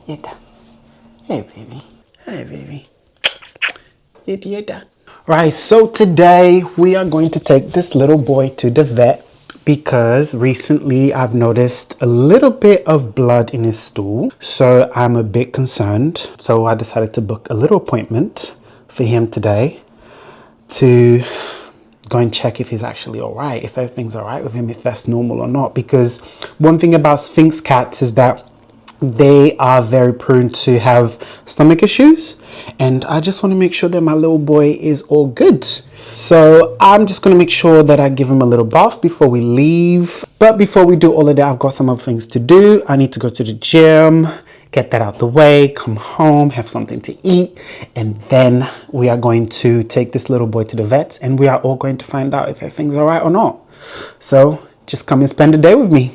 Yeda. Hey, baby. Hey, baby. Yeda. Right, so today we are going to take this little boy to the vet because recently I've noticed a little bit of blood in his stool. So I'm a bit concerned. So I decided to book a little appointment for him today to go and check if he's actually all right, if everything's all right with him, if that's normal or not. Because one thing about Sphynx cats is that they are very prone to have stomach issues, and I just want to make sure that my little boy is all good. So I'm just going to make sure that I give him a little bath before we leave. But before we do all of that, I've got some other things to do. I need to go to the gym, get that out the way, come home, have something to eat, and then we are going to take this little boy to the vets, and we are all going to find out if everything's all right or not. So just come and spend the day with me.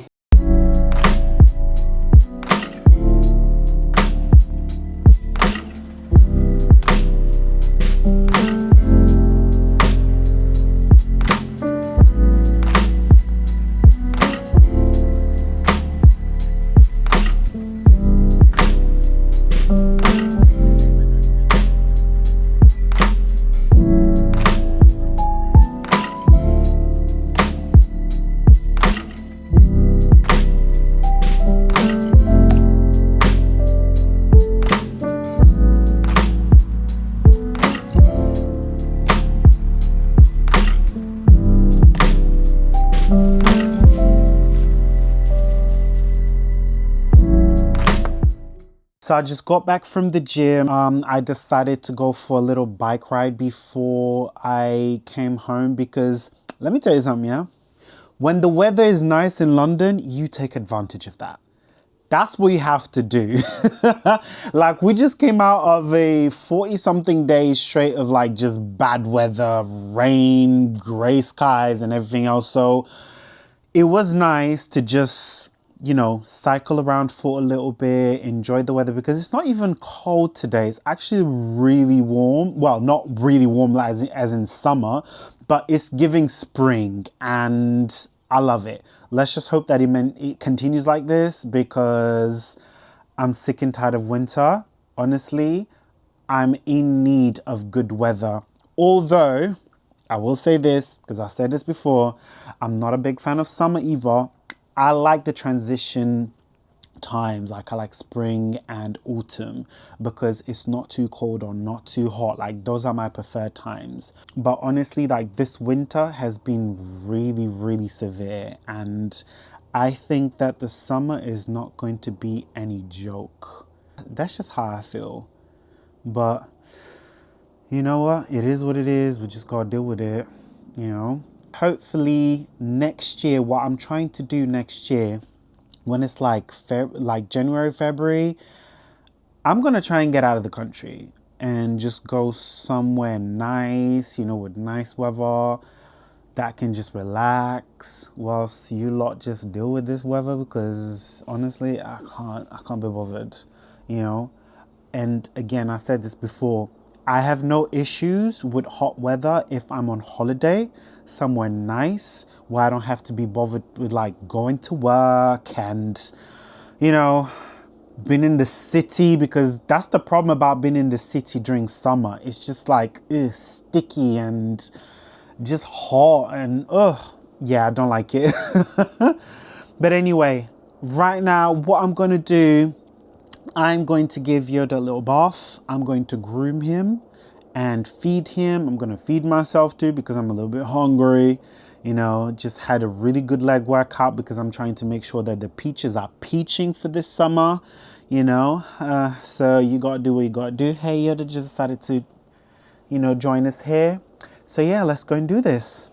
So I just got back from the gym. I decided to go for a little bike ride before I came home because let me tell you something, yeah? When the weather is nice in London, you take advantage of that. That's what you have to do. Like we just came out of a 40 something days straight of like just bad weather, rain, gray skies and everything else. So it was nice to just, you know, cycle around for a little bit, enjoy the weather because it's not even cold today. It's actually really warm. Well, not really warm as in summer, but it's giving spring and I love it. Let's just hope that it continues like this because I'm sick and tired of winter. Honestly, I'm in need of good weather. Although, I will say this, because I've said this before, I'm not a big fan of summer either. I like the transition times, like I like spring and autumn because it's not too cold or not too hot. Like those are my preferred times. But honestly, like this winter has been really, really severe. And I think that the summer is not going to be any joke. That's just how I feel. But you know what? It is what it is. We just gotta deal with it, you know? Hopefully next year, what I'm trying to do next year, when it's like January, February, I'm gonna try and get out of the country and just go somewhere nice, you know, with nice weather that can just relax whilst you lot just deal with this weather because honestly, I can't be bothered, you know? And again, I said this before, I have no issues with hot weather if I'm on holiday somewhere nice where I don't have to be bothered with like going to work and, you know, being in the city because that's the problem about being in the city during summer. It's just like sticky and just hot and yeah, I don't like it. But anyway, right now what I'm going to do, I'm going to give Yoda a little bath. I'm going to groom him and feed him. I'm going to feed myself too because I'm a little bit hungry. You know, just had a really good leg workout because I'm trying to make sure that the peaches are peaching for this summer, you know. So you got to do what you got to do. Hey, Yoda just decided to, you know, join us here. So yeah, let's go and do this.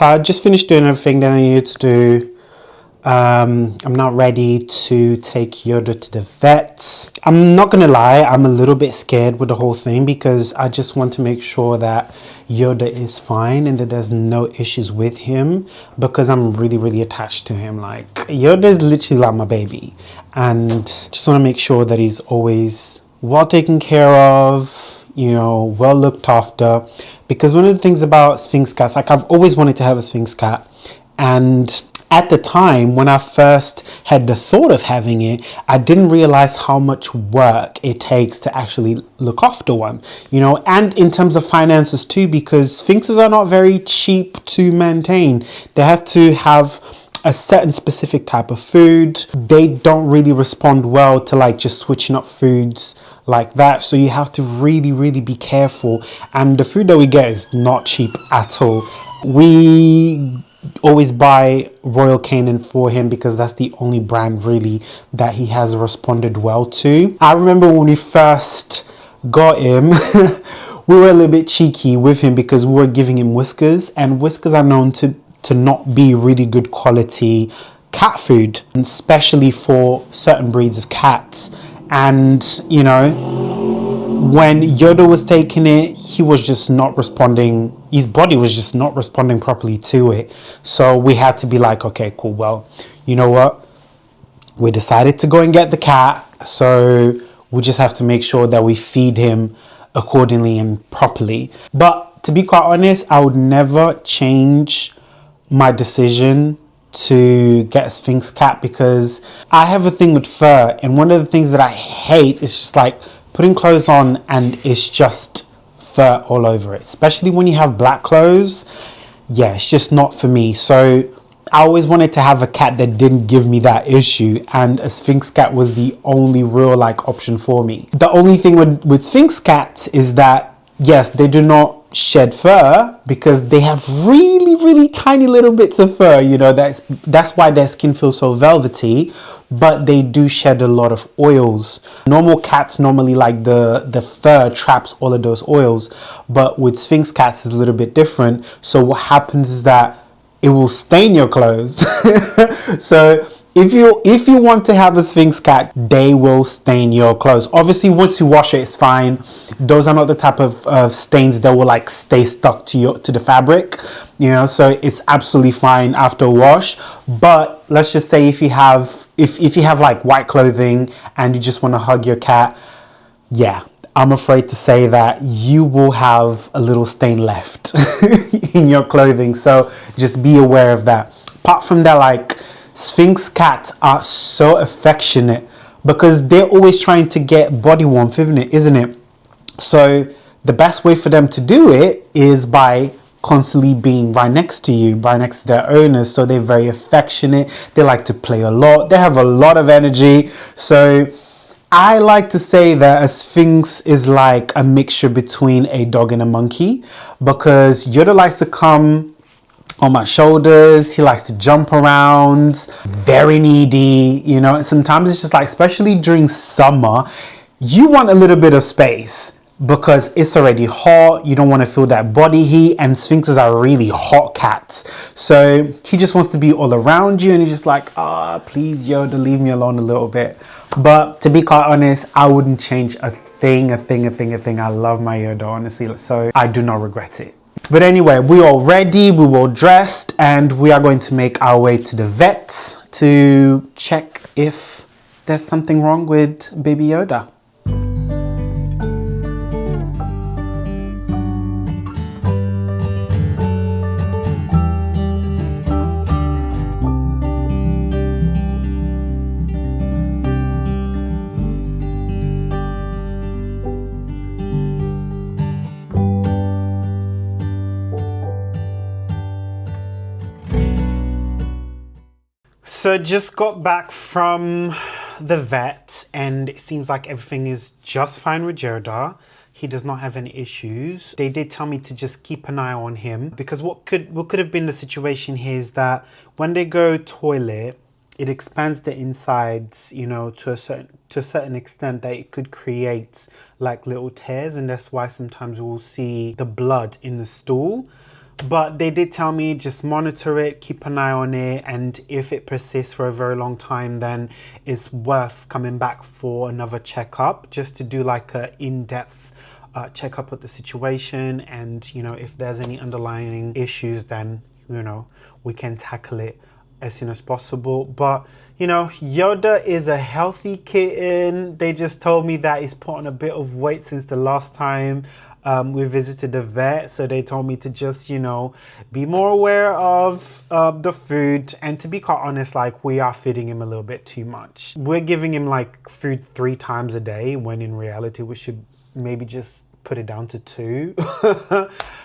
So I just finished doing everything that I needed to do. I'm not ready to take Yoda to the vet. I'm not gonna lie, I'm a little bit scared with the whole thing because I just want to make sure that Yoda is fine and that there's no issues with him, because I'm really attached to him. Like, Yoda is literally like my baby, and just want to make sure that he's always well taken care of, you know, well looked after. Because one of the things about Sphynx cats, like, I've always wanted to have a Sphynx cat, and at the time when I first had the thought of having it, I didn't realize how much work it takes to actually look after one, you know, and in terms of finances too, because Sphynxes are not very cheap to maintain. They have to have a certain specific type of food. They don't really respond well to like just switching up foods like that, so you have to really be careful, and the food that we get is not cheap at all. We always buy Royal Canin for him because that's the only brand really that he has responded well to. I remember when we first got him, we were a little bit cheeky with him because we were giving him Whiskers, and Whiskers are known to not be really good quality cat food, especially for certain breeds of cats. And you know, when Yoda was taking it, he was just not responding. His body was just not responding properly to it. So we had to be like, okay, cool. Well, you know what? We decided to go and get the cat. So we just have to make sure that we feed him accordingly and properly. But to be quite honest, I would never change my decision to get a Sphynx cat, because I have a thing with fur, and one of the things that I hate is just like putting clothes on and it's just fur all over it, especially when you have black clothes. Yeah, it's just not for me. So I always wanted to have a cat that didn't give me that issue, and a Sphynx cat was the only real like option for me. The only thing with Sphynx cats is that yes, they do not shed fur because they have really tiny little bits of fur, you know, that's why their skin feels so velvety, but they do shed a lot of oils. Normal cats, normally like the fur traps all of those oils, but with Sphynx cats it's a little bit different. So what happens is that it will stain your clothes. So if you want to have a Sphynx cat, they will stain your clothes. Obviously, once you wash it, it's fine. Those are not the type of stains that will like stay stuck to the fabric, you know. So it's absolutely fine after a wash. But let's just say if you have like white clothing and you just want to hug your cat, yeah, I'm afraid to say that you will have a little stain left in your clothing. So just be aware of that. Apart from that, like, Sphynx cats are so affectionate because they're always trying to get body warmth, isn't it? So the best way for them to do it is by constantly being right next to you, right next to their owners. So they're very affectionate. They like to play a lot. They have a lot of energy. So I like to say that a Sphynx is like a mixture between a dog and a monkey, because Yoda likes to come on my shoulders, he likes to jump around, very needy, you know. And sometimes it's just like, especially during summer, you want a little bit of space because it's already hot, you don't want to feel that body heat, and Sphynxes are really hot cats. So he just wants to be all around you, and he's just like, please Yoda, leave me alone a little bit. But to be quite honest, I wouldn't change a thing. I love my Yoda, honestly, so I do not regret it. But anyway, we're all ready, we're all dressed, and we are going to make our way to the vet to check if there's something wrong with baby Yoda. So just got back from the vet, and it seems like everything is just fine with Yoda. He does not have any issues. They did tell me to just keep an eye on him, because what could have been the situation here is that when they go toilet, it expands the insides, you know, to a certain extent that it could create like little tears, and that's why sometimes we'll see the blood in the stool. But they did tell me just monitor it, keep an eye on it, and if it persists for a very long time, then it's worth coming back for another checkup, just to do like a in-depth checkup of the situation. And you know, if there's any underlying issues, then you know, we can tackle it as soon as possible. But you know, Yoda is a healthy kitten. They just told me that he's put on a bit of weight since the last time we visited the vet. So they told me to just, you know, be more aware of the food. And to be quite honest, like, we are feeding him a little bit too much. We're giving him like food 3 times a day, when in reality we should maybe just put it down to 2.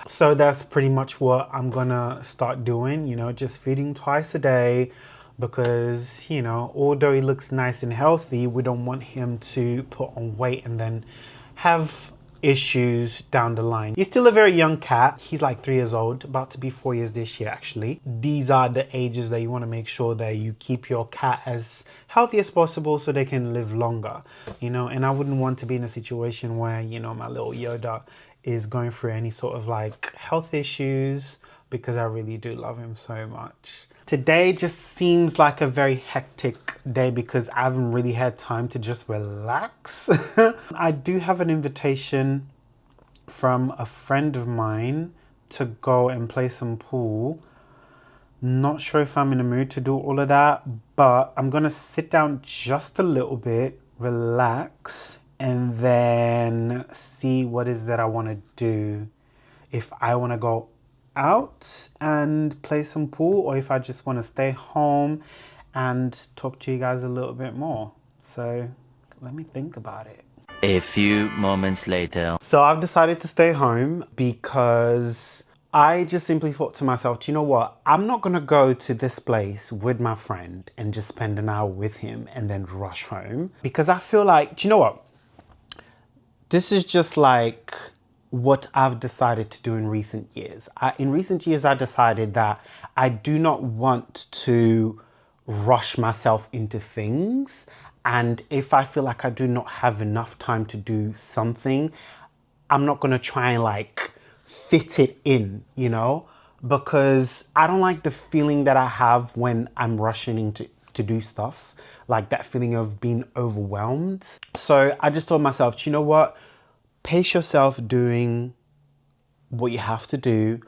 So that's pretty much what I'm gonna start doing, you know, just feeding twice a day. Because, you know, although he looks nice and healthy, we don't want him to put on weight and then have issues down the line. He's still a very young cat. He's like 3 years old, about to be 4 years this year actually. These are the ages that you want to make sure that you keep your cat as healthy as possible so they can live longer, you know. And I wouldn't want to be in a situation where, you know, my little Yoda is going through any sort of like health issues, because I really do love him so much. Today just seems like a very hectic day because I haven't really had time to just relax. I do have an invitation from a friend of mine to go and play some pool. Not sure if I'm in the mood to do all of that, but I'm gonna sit down just a little bit, relax, and then see what is that I wanna do. If I wanna go out and play some pool, or if I just want to stay home and talk to you guys a little bit more. So let me think about it. A few moments later. So I've decided to stay home because I just simply thought to myself, do you know what? I'm not going to go to this place with my friend and just spend an hour with him and then rush home. Because I feel like, do you know what? This is just like what I've decided to do in recent years. In recent years, I decided that I do not want to rush myself into things. And if I feel like I do not have enough time to do something, I'm not going to try and like fit it in, you know, because I don't like the feeling that I have when I'm rushing into to do stuff, like that feeling of being overwhelmed. So I just told myself, you know what? Pace yourself doing what you have to do.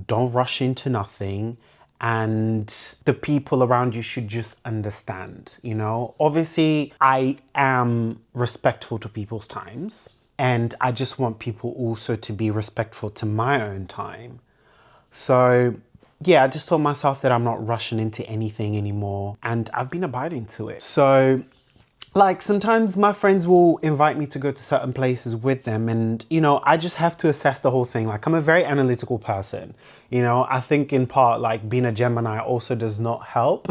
Don't rush into nothing. And the people around you should just understand, you know? Obviously, I am respectful to people's times. And I just want people also to be respectful to my own time. So yeah, I just told myself that I'm not rushing into anything anymore. And I've been abiding to it. So like sometimes my friends will invite me to go to certain places with them, and you know, I just have to assess the whole thing. Like, I'm a very analytical person, you know. I think in part like being a Gemini also does not help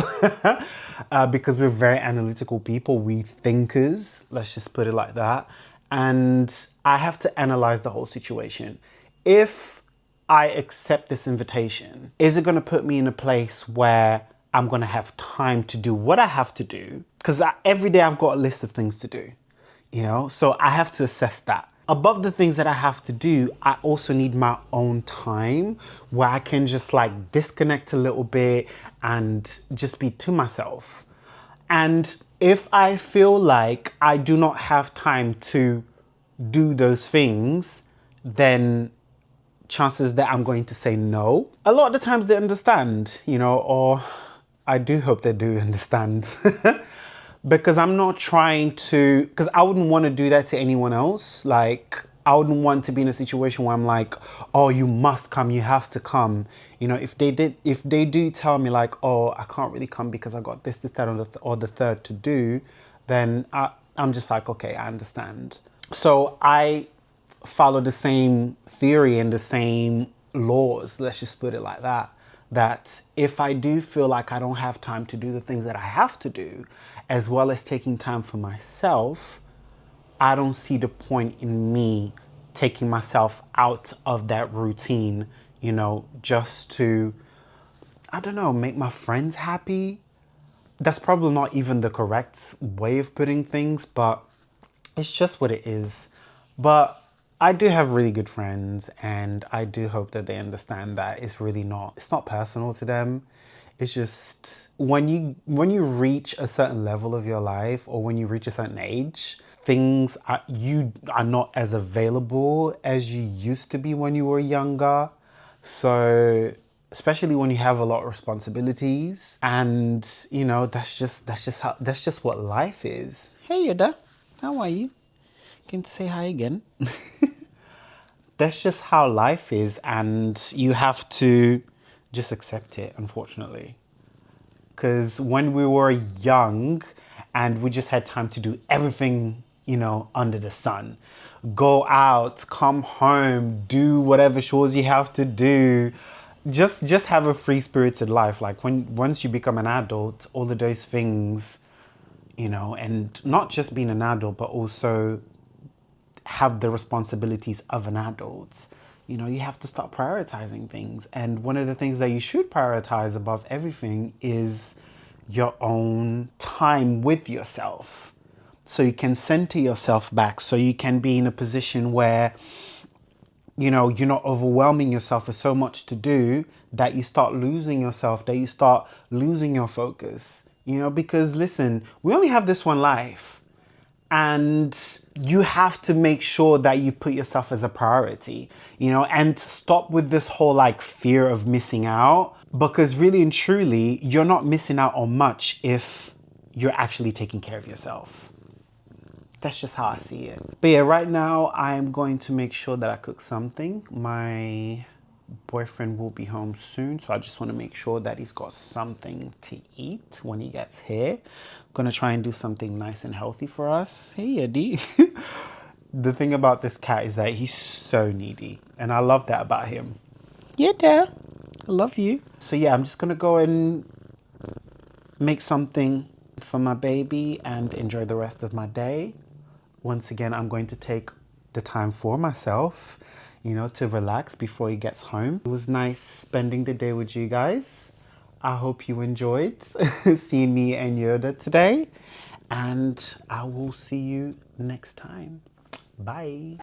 because we're very analytical people. We thinkers, let's just put it like that. And I have to analyze the whole situation. If I accept this invitation, is it going to put me in a place where I'm going to have time to do what I have to do? Because every day I've got a list of things to do, you know, so I have to assess that. Above the things that I have to do, I also need my own time where I can just like disconnect a little bit and just be to myself. And if I feel like I do not have time to do those things, then chances that I'm going to say no. A lot of the times they understand, you know, or I do hope they do understand. Because I'm not trying to, because I wouldn't want to do that to anyone else. Like, I wouldn't want to be in a situation where I'm like, oh, you must come, you have to come. You know, if they do tell me like, oh, I can't really come because I got this, that, or the third to do, then I'm just like, okay, I understand. So I follow the same theory and the same laws, let's just put it like that. That if I do feel like I don't have time to do the things that I have to do, as well as taking time for myself, I don't see the point in me taking myself out of that routine, you know, just to, I don't know, make my friends happy. That's probably not even the correct way of putting things, but it's just what it is. But I do have really good friends, and I do hope that they understand that it's not personal to them. It's just when you reach a certain level of your life, or when you reach a certain age, you are not as available as you used to be when you were younger. So especially when you have a lot of responsibilities, and that's just what life is. Hey Yoda, how are you? Can say hi again. That's just how life is, and you have to just accept it, unfortunately. Because when we were young and we just had time to do everything, under the sun, go out, come home, do whatever chores you have to do, just have a free spirited life. Like once you become an adult, all of those things, and not just being an adult, but also have the responsibilities of an adult. You have to start prioritizing things. And one of the things that you should prioritize above everything is your own time with yourself. So you can center yourself back, so you can be in a position where, you're not overwhelming yourself with so much to do that you start losing yourself, that you start losing your focus. Because listen, we only have this one life. And you have to make sure that you put yourself as a priority, and stop with this whole like fear of missing out, because really and truly, you're not missing out on much if you're actually taking care of yourself. That's just how I see it. But yeah, right now I'm going to make sure that I cook something. My boyfriend will be home soon, so I just want to make sure that he's got something to eat when he gets here. I'm gonna try and do something nice and healthy for us. Hey Eddie. The thing about this cat is that he's so needy, and I love that about him. Yeah, Dad, I love you. So yeah, I'm just gonna go and make something for my baby and enjoy the rest of my day. Once again, I'm going to take the time for myself, to relax before he gets home. It was nice spending the day with you guys. I hope you enjoyed seeing me and Yoda today. And I will see you next time. Bye.